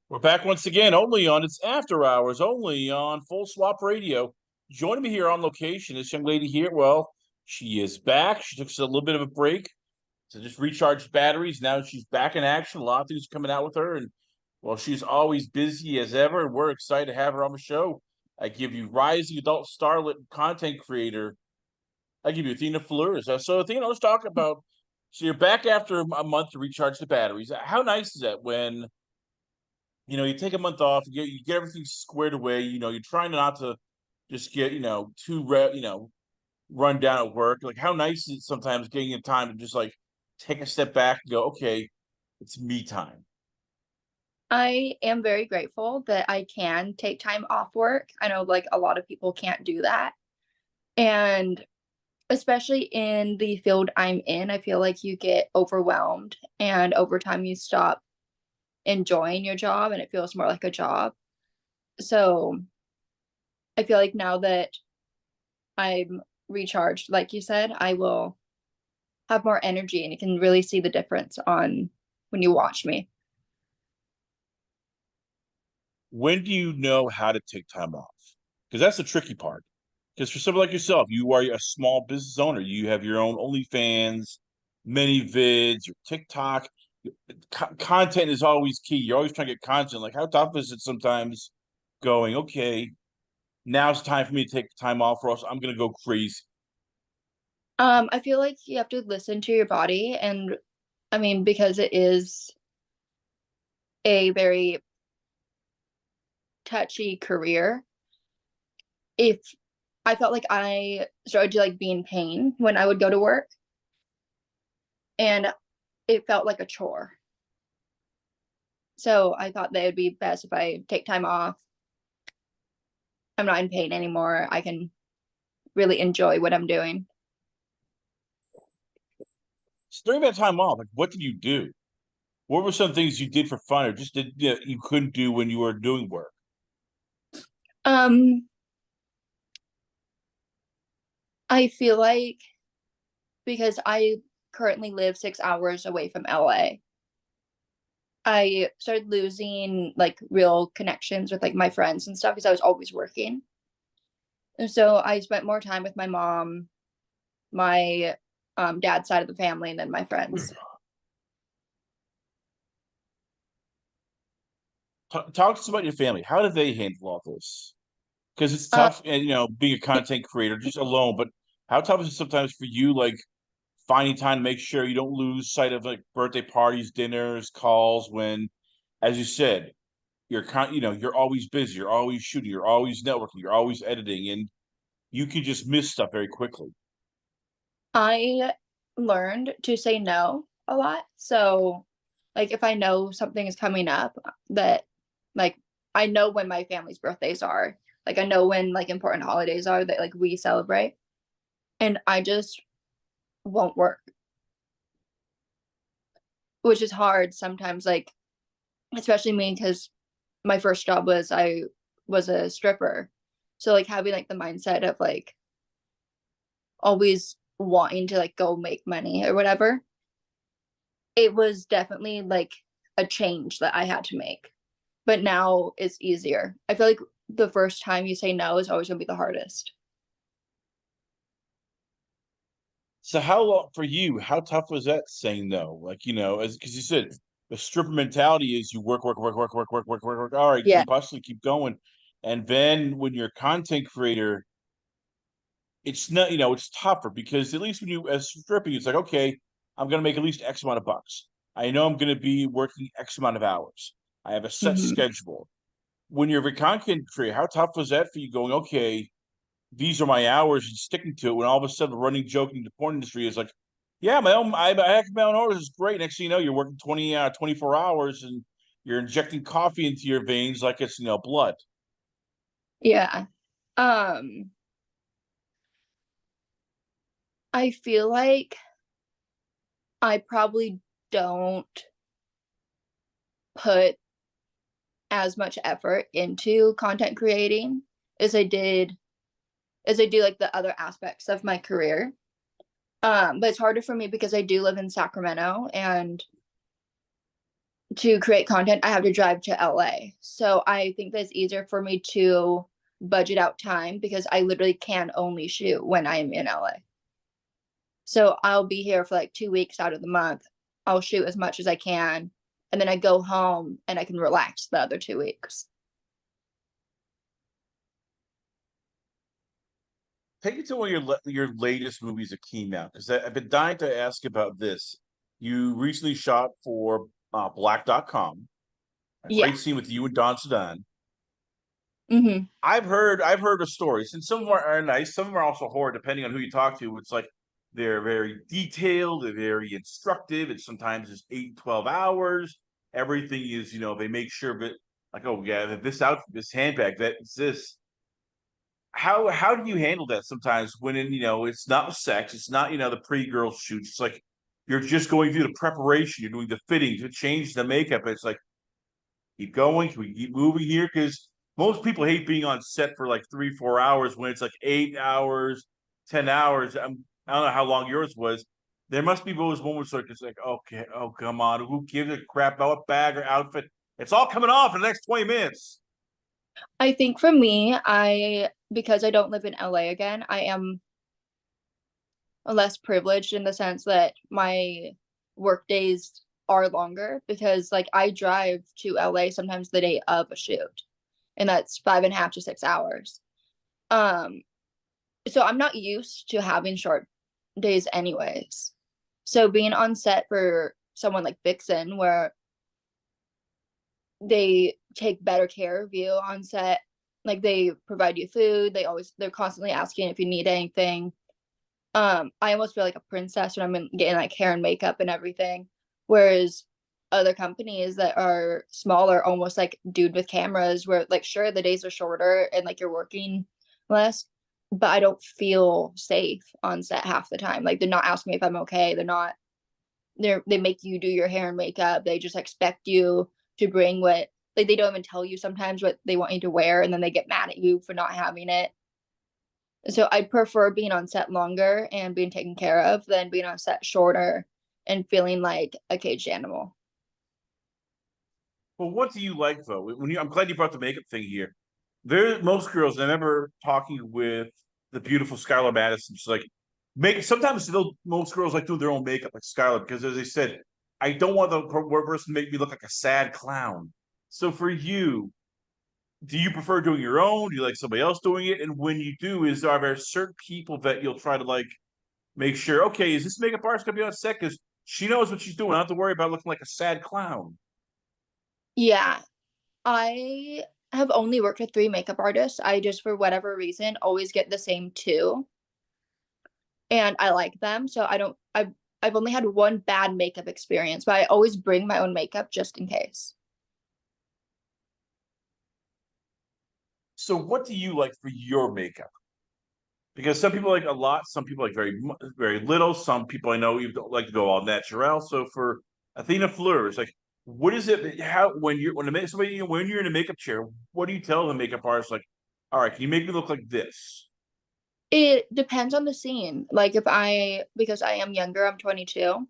We're back once again, only on It's After Hours, only on Full Swap Radio. Joining me here on location, this young lady here, well, she is back. She took a little bit of a break to just recharge batteries. Now she's back in action. A lot of things coming out with her. And, well, she's always busy as ever. And we're excited to have her on the show. I give you rising adult starlet content creator. I give you Athena Fleurs. So, Athena, let's talk about. So, you're back after a month to recharge the batteries. How nice is that when you take a month off, you get everything squared away. You're trying not to just get, run down at work. Like, how nice is it sometimes getting in time to just like take a step back and go, okay, it's me time. I am very grateful that I can take time off work. I know like a lot of people can't do that. And especially in the field I'm in, I feel like you get overwhelmed and over time you stop enjoying your job and it feels more like a job. So I feel like now that I'm recharged, like you said, I will have more energy and you can really see the difference on when you watch me. When do you know how to take time off? Because that's the tricky part. Because for someone like yourself, you are a small business owner. You have your own OnlyFans, ManyVids, your TikTok. Content is always key. You're always trying to get content. Like, how tough is it sometimes going, okay, now it's time for me to take time off, or else I'm going to go crazy? I feel like you have to listen to your body and I mean, because it is a very touchy career, if I felt like I started to like be in pain when I would go to work and it felt like a chore. So I thought that it would be best if I take time off. I'm not in pain anymore. I can really enjoy what I'm doing. So during that time off, like, what did you do? What were some things you did for fun, or just did you couldn't do when you were doing work? Um, I feel like because I currently live 6 hours away from LA, I started losing like real connections with like my friends and stuff because I was always working. And so I spent more time with my mom, my dad's side of the family, and then my friends. Talk to us about your family. How did they handle all this? Because it's Uh, tough, and being a content creator just alone. But how tough is it sometimes for you, like finding time to make sure you don't lose sight of like birthday parties, dinners, calls? When, as you said, you're always busy, you're always shooting, you're always networking, you're always editing, and you can just miss stuff very quickly. I learned to say no a lot. So, like, if I know something is coming up that, like, I know when my family's birthdays are, like, I know when, like, important holidays are that, like, we celebrate, and I just won't work, which is hard sometimes, like, especially me because my first job was I was a stripper. So, like, having, like, the mindset of, like, always wanting to, like, go make money or whatever, it was definitely like a change that I had to make. But now it's easier. I feel like the first time you say no is always gonna be the hardest. So how long for you? How tough was that saying no? Like, as because you said the stripper mentality is you work, work, work, work, work, work, work, work, work. All right, Yeah. keep hustling, keep going. And then when you're a content creator, it's not, it's tougher because at least when you as stripping, it's like, okay, I'm gonna make at least X amount of bucks. I know I'm gonna be working X amount of hours. I have a set Mhm. schedule. When you're a content creator, how tough was that for you going, okay, these are my hours and sticking to it when all of a sudden the running joke in the porn industry is like, yeah, I have my own orders is great. Next thing you know, you're working 24 hours and you're injecting coffee into your veins like it's blood. Yeah. Um, I feel like I probably don't put as much effort into content creating as I did as I do like the other aspects of my career. But it's harder for me because I do live in Sacramento and to create content, I have to drive to LA. So I think that's easier for me to budget out time because I literally can only shoot when I am in LA. So I'll be here for like 2 weeks out of the month. I'll shoot as much as I can, and then I go home and I can relax the other 2 weeks. Take it to one of your latest movies that came out because I've been dying to ask about this. You recently shot for Black.com, a Yeah. great scene with you and Don Sedan. Mm-hmm. I've heard of stories, and some of them are nice, some of them are also horror, depending on who you talk to. It's like they're very detailed, they're very instructive. It's sometimes it's 8 to 12 hours. Everything is, they make sure that like, oh yeah, this outfit, this handbag, that's this. How do you handle that sometimes when it's not sex, it's not the pretty girl shoots. It's like you're just going through the preparation, you're doing the fitting to change the makeup. It's like keep going, can we keep moving here? Because most people hate being on set for like 3 4 hours when it's like 8 hours, 10 hours. I don't know how long yours was. There must be those moments like it's like, okay, oh come on, who gives a crap about what bag or outfit? It's all coming off in the next 20 minutes. I think for me, because I don't live in LA again, I am less privileged in the sense that my work days are longer because like I drive to LA sometimes the day of a shoot, and that's 5.5 to 6 hours. Um, so I'm not used to having short days anyways. So being on set for someone like Vixen, where they take better care of you on set, like they provide you food, they're constantly asking if you need anything. I almost feel like a princess when getting like hair and makeup and everything. Whereas other companies that are smaller, almost like dude with cameras, where like sure the days are shorter and like you're working less, but I don't feel safe on set half the time. Like they're not asking me if I'm okay. They make you do your hair and makeup. They just expect you to bring what like they don't even tell you sometimes what they want you to wear, and then they get mad at you for not having it. So I prefer being on set longer and being taken care of than being on set shorter and feeling like a caged animal. Well, what do you like though? I'm glad you brought the makeup thing here. There, most girls. I remember talking with the beautiful Skylar Madison. She's like, make sometimes most girls like doing their own makeup, like Skylar, because as I said, I don't want the person to make me look like a sad clown. So for you, do you prefer doing your own? Do you like somebody else doing it? And when you do, are there certain people that you'll try to like make sure? Okay, is this makeup artist gonna be on set? Because she knows what she's doing. I don't have to worry about looking like a sad clown. Yeah, I have only worked with three makeup artists. I just, for whatever reason, always get the same two, and I like them. So I don't. I've only had one bad makeup experience, but I always bring my own makeup just in case. So, what do you like for your makeup? Because some people like a lot, some people like very little. Some people I know you don't like to go all natural. So for Athena Fleurs, like, what is it? How when you're in a makeup chair, what do you tell the makeup artist? Like, all right, can you make me look like this? It depends on the scene. Like because I am younger, I'm 22.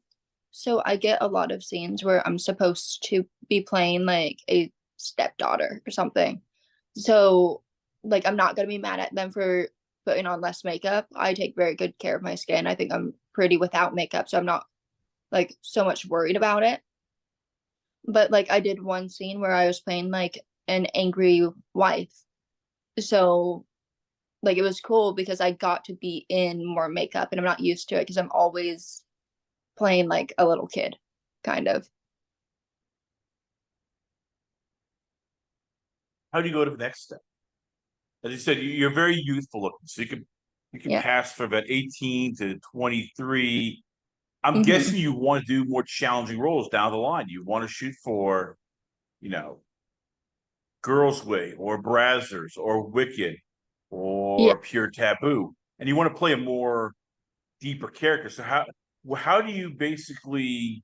So I get a lot of scenes where I'm supposed to be playing like a stepdaughter or something. So like I'm not gonna be mad at them for putting on less makeup. I take very good care of my skin. I think I'm pretty without makeup, so I'm not like so much worried about it. But like I did one scene where I was playing like an angry wife. So like it was cool because I got to be in more makeup and I'm not used to it because I'm always playing like a little kid, kind of. How do you go to the next step? As you said, you're very youthful looking, so you can Yeah. pass for about 18 to 23. I'm Hmm. guessing you want to do more challenging roles down the line. You want to shoot for, you know, Girls' Way or Brazzers or Wicked Yeah. or Pure Taboo, and you want to play a more deeper character. So how do you basically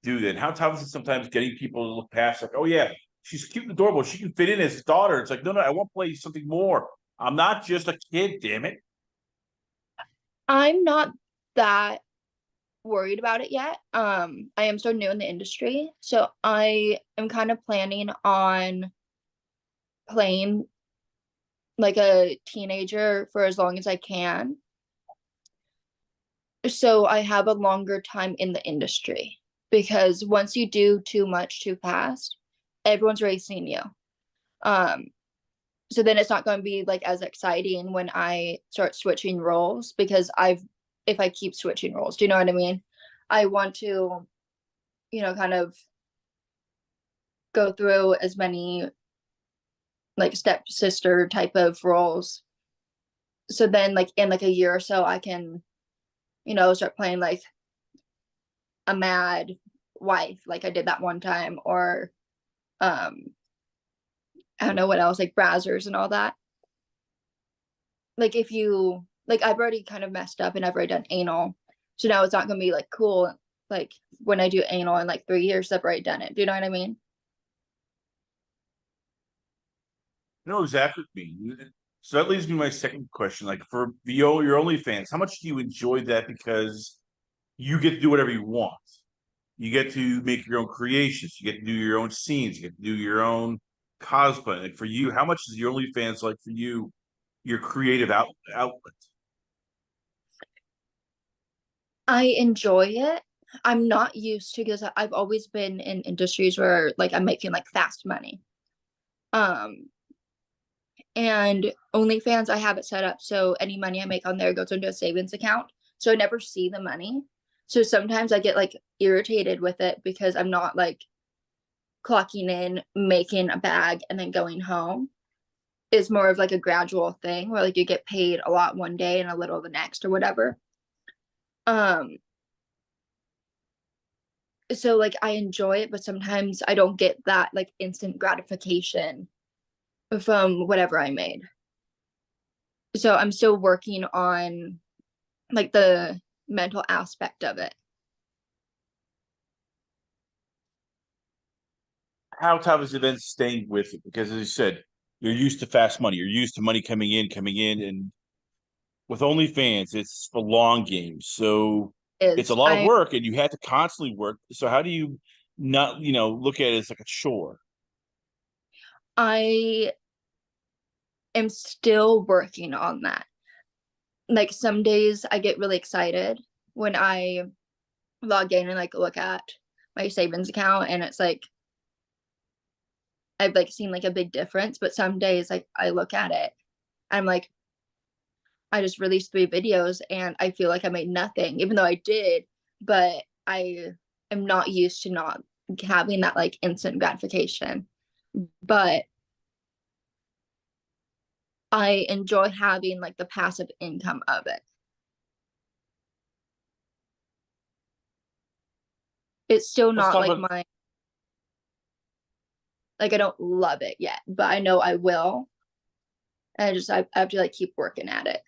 do that? How tough is it sometimes getting people to look past like, oh yeah, she's cute and adorable, she can fit in as his daughter. It's like, no, I want to play something more. I'm not just a kid, damn it. I'm not that worried about it yet. I am so new in the industry, so I am kind of planning on playing like a teenager for as long as I can. So I have a longer time in the industry because once you do too much too fast, everyone's racing you. Um, so then it's not going to be like as exciting when I start switching roles because if I keep switching roles, do you know what I mean? I want to, kind of go through as many like stepsister type of roles. So then like in like a year or so I can, start playing like a mad wife, like I did that one time, or I don't know what else, like Brazzers and all that. Like if you like I've already kind of messed up and I've already done anal. So now it's not gonna be like cool like when I do anal in like 3 years, I've already done it. Do you know what I mean? You know exactly what you mean. So that leads me to my second question. Like for your OnlyFans, how much do you enjoy that? Because you get to do whatever you want. You get to make your own creations. You get to do your own scenes. You get to do your own cosplay. Like for you, how much is your OnlyFans like for you, your creative outlet? I enjoy it. I'm not used to because I've always been in industries where like I'm making like fast money. Um and OnlyFans, I have it set up so any money I make on there goes into a savings account. So I never see the money. So sometimes I get like irritated with it because I'm not like clocking in, making a bag, and then going home. It's more of like a gradual thing where like you get paid a lot one day and a little the next or whatever. Um, so like I enjoy it, but sometimes I don't get that like instant gratification from whatever I made. So I'm still working on like the mental aspect of it. How tough is it then staying with it? Because as you said, you're used to fast money. You're used to money coming in, and with OnlyFans, it's the long game. So it's a Is lot of work, and you have to constantly work. So how do you not, look at it as like a chore? I am still working on that. Like some days I get really excited when I log in and like look at my savings account and it's like I've like seen like a big difference, but some days like I look at it, I'm like, I just released 3 videos and I feel like I made nothing, even though I did, but I am not used to not having that like instant gratification. But I enjoy having like the passive income of it. It's still Let's not talk like about my like I don't love it yet, but I know I will. And I have to like keep working at it.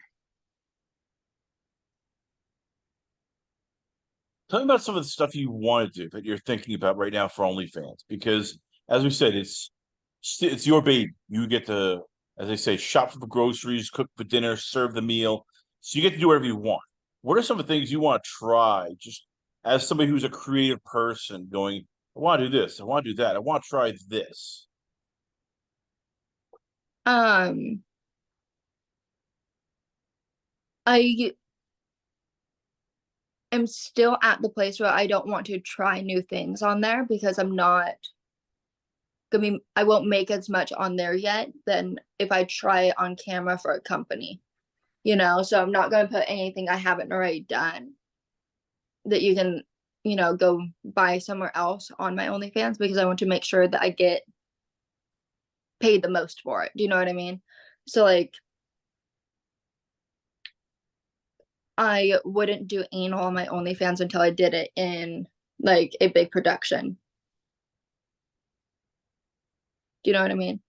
Tell me about some of the stuff you want to do that you're thinking about right now for OnlyFans, because as we said, it's your baby. You get to, as they say, shop for the groceries, cook for dinner, serve the meal. So you get to do whatever you want. What are some of the things you want to try, just as somebody who's a creative person, going, I want to do this, I want to do that, I want to try this. Um, I am still at the place where I don't want to try new things on there because I'm not I won't make as much on there yet than if I try it on camera for a company, So I'm not gonna put anything I haven't already done that you can, go buy somewhere else on my OnlyFans because I want to make sure that I get paid the most for it. Do you know what I mean? So like I wouldn't do anal on my OnlyFans until I did it in like a big production. Do you know what I mean?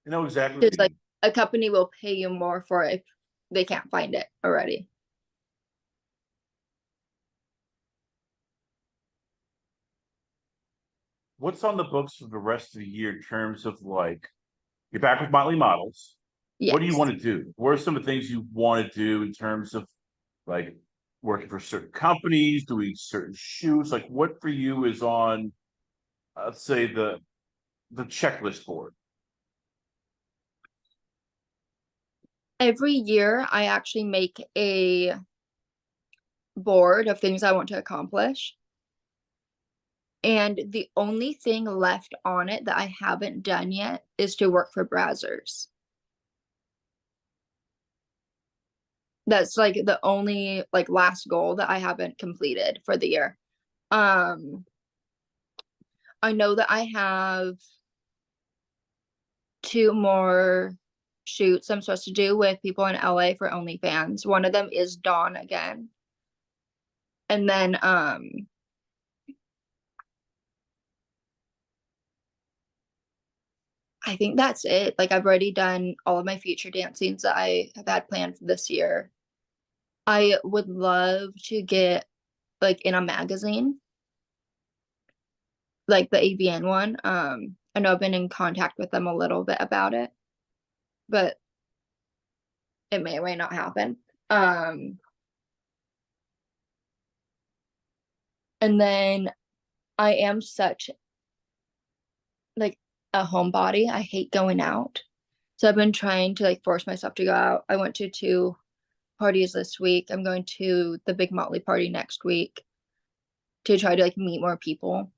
You know exactly what Because you like mean. a company will pay you more for it if they can't find it already. What's on the books for the rest of the year in terms of like you're back with Motley Models. What do you Yes. want to do? What are some of the things you want to do in terms of like working for certain companies, doing certain shoots? Like, what for you is on, let's say, the checklist board? Every year, I actually make a board of things I want to accomplish. And the only thing left on it that I haven't done yet is to work for Brazzers. That's like the only like last goal that I haven't completed for the year. Um, I know that I have 2 more shoots I'm supposed to do with people in LA for OnlyFans. One of them is Dawn again. And then I think that's it. Like I've already done all of my feature dancings that I have had planned for this year. I would love to get like in a magazine, like the AVN one. I know I've been in contact with them a little bit about it, but it may or may not happen. And then I am such like a homebody. I hate going out. So I've been trying to like force myself to go out. I went to 2 parties this week. I'm going to the big Motley party next week to try to like meet more people.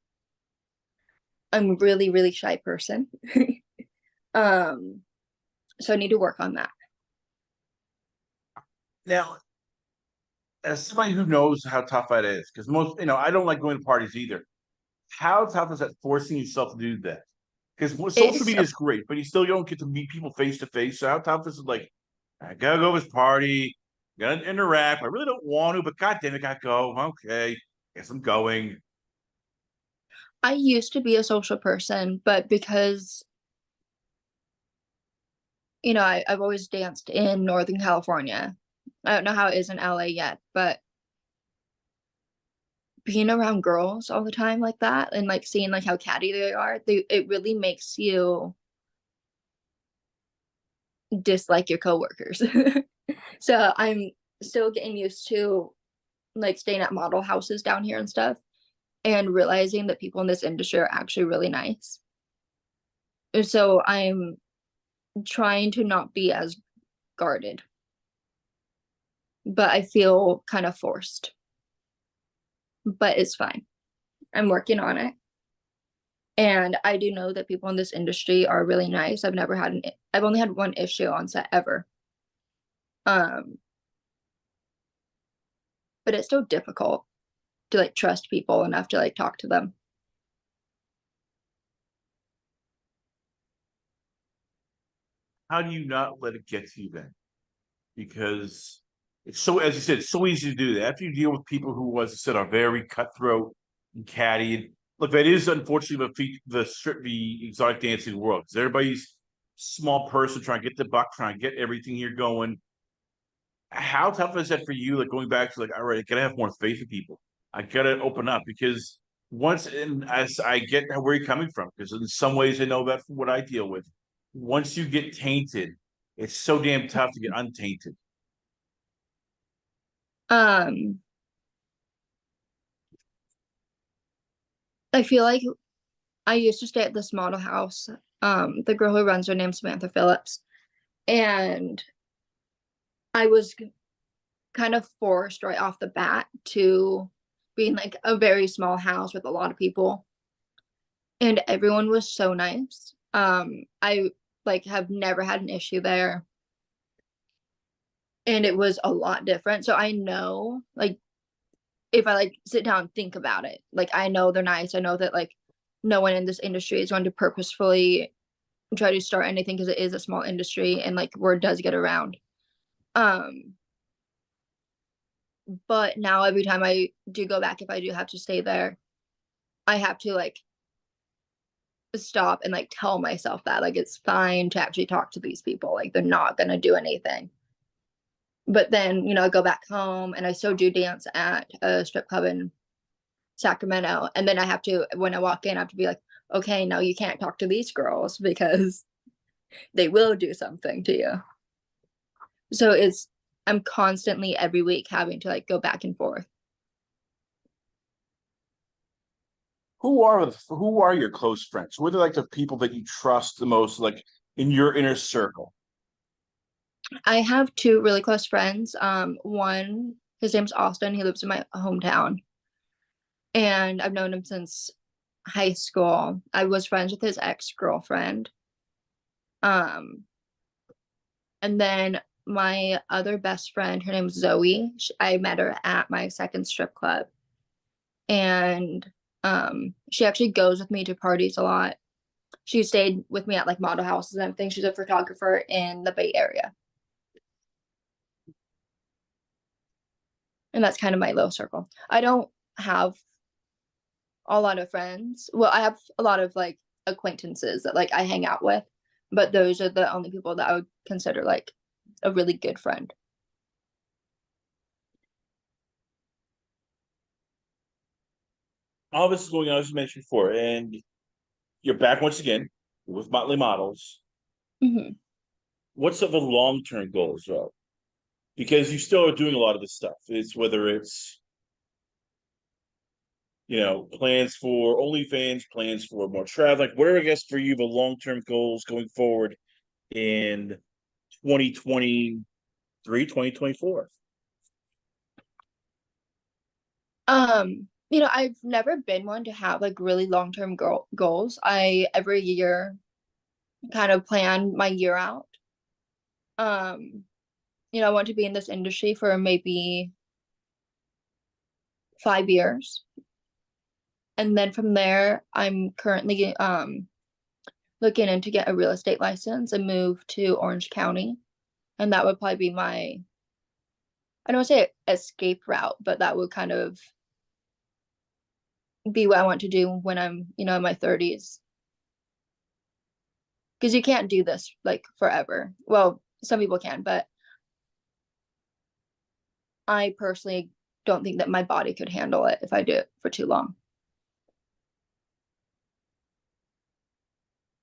I'm a really, really shy person. um, so I need to work on that. Now, as somebody who knows how tough that is, because most, I don't like going to parties either. How tough is that forcing yourself to do that? Because It social is media so is great, but you still don't get to meet people face to face. So how tough is it? Like, I gotta go to this party, gotta interact. I really don't want to, but god damn it, gotta go. Okay, guess I'm going. I used to be a social person, but because I've always danced in Northern California. I don't know how it is in LA yet, but being around girls all the time like that and like seeing like how catty they are, it really makes you dislike your coworkers. So I'm still getting used to like staying at model houses down here and stuff and realizing that people in this industry are actually really nice. And so I'm trying to not be as guarded, but I feel kind of forced. But it's fine. I'm working on it. And I do know that people in this industry are really nice. I've only had 1 issue on set ever. Um, but it's still difficult to like trust people enough to like talk to them. How do you not let it get to you then? Because it's so, as you said, it's so easy to do that. After you deal with people who, as I said, are very cutthroat and catty. And look, that is unfortunately the exotic dancing world. Because everybody's small person trying to get the buck, trying to get everything here going. How tough is that for you? Like going back to like, all right, I gotta have more faith in people. I gotta open up because and as I get where you're coming from, because in some ways I know that's what I deal with. Once you get tainted, it's so damn tough to get untainted. Um, I feel like I used to stay at this model house. The girl who runs her name's Samantha Phillips. And I was kind of forced right off the bat to be in like a very small house with a lot of people. And everyone was so nice. I like have never had an issue there. And it was a lot different. So I know like if I like sit down and think about it, like I know they're nice. I know that like no one in this industry is going to purposefully try to start anything because it is a small industry and like word does get around. Um, but now every time I do go back, if I do have to stay there, I have to like stop and like tell myself that like it's fine to actually talk to these people. Like they're not gonna do anything. But then, I go back home and I still do dance at a strip club in Sacramento. And then I have to, when I walk in, I have to be like, okay, now you can't talk to these girls because they will do something to you. So I'm constantly every week having to like go back and forth. Who are your close friends? Who are like the people that you trust the most, like in your inner circle? I have two really close friends. One, his name's Austin. He lives in my hometown, and I've known him since high school. I was friends with his ex-girlfriend. Um, and then my other best friend, her name's Zoe. I met her at my second strip club, and she actually goes with me to parties a lot. She stayed with me at like model houses and everything. She's a photographer in the Bay Area. And that's kind of my little circle. I don't have a lot of friends. Well, I have a lot of like acquaintances that like I hang out with, but those are the only people that I would consider like a really good friend. All this is going on, as you mentioned before, and you're back once again with Motley Models. Hmm. What's the long term goals, though? Because you still are doing a lot of this stuff. It's whether it's plans for OnlyFans, plans for more travel, like whatever I guess for you the long term goals going forward in 2023, 2024. I've never been one to have like really long-term goals. I every year kind of plan my year out. Um, I want to be in this industry for maybe 5 years. And then from there, I'm currently looking into get a real estate license and move to Orange County. And that would probably be my, I don't want to say escape route, but that would kind of be what I want to do when I'm, in my 30s. Because you can't do this like forever. Well, some people can, but I personally don't think that my body could handle it if I do it for too long.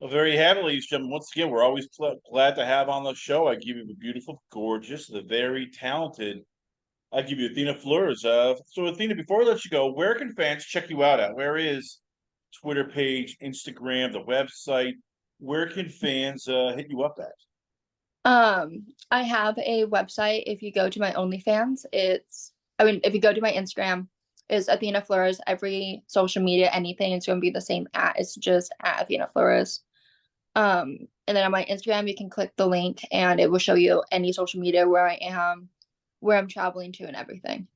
Well, there you have it, ladies and gentlemen. Once again, we're always glad to have on the show. I give you the beautiful, gorgeous, the very talented. I give you Athena Fleurs. So Athena, before we let you go, where can fans check you out at? Where is Twitter page, Instagram, the website? Where can fans hit you up at? I have a website. If you go to my OnlyFans, if you go to my Instagram, is Athena Fleurs. Every social media, anything, it's going to be the same at. It's just at Athena Fleurs. And then on my Instagram, you can click the link and it will show you any social media where I am, where I'm traveling to, and everything.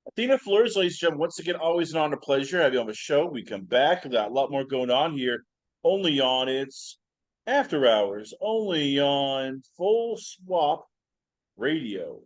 Athena Fleurs, ladies and gentlemen, once again, always an honor, pleasure. Have you on the show. We come back. We've got a lot more going on here. Only on its after hours, only on Full Swap Radio.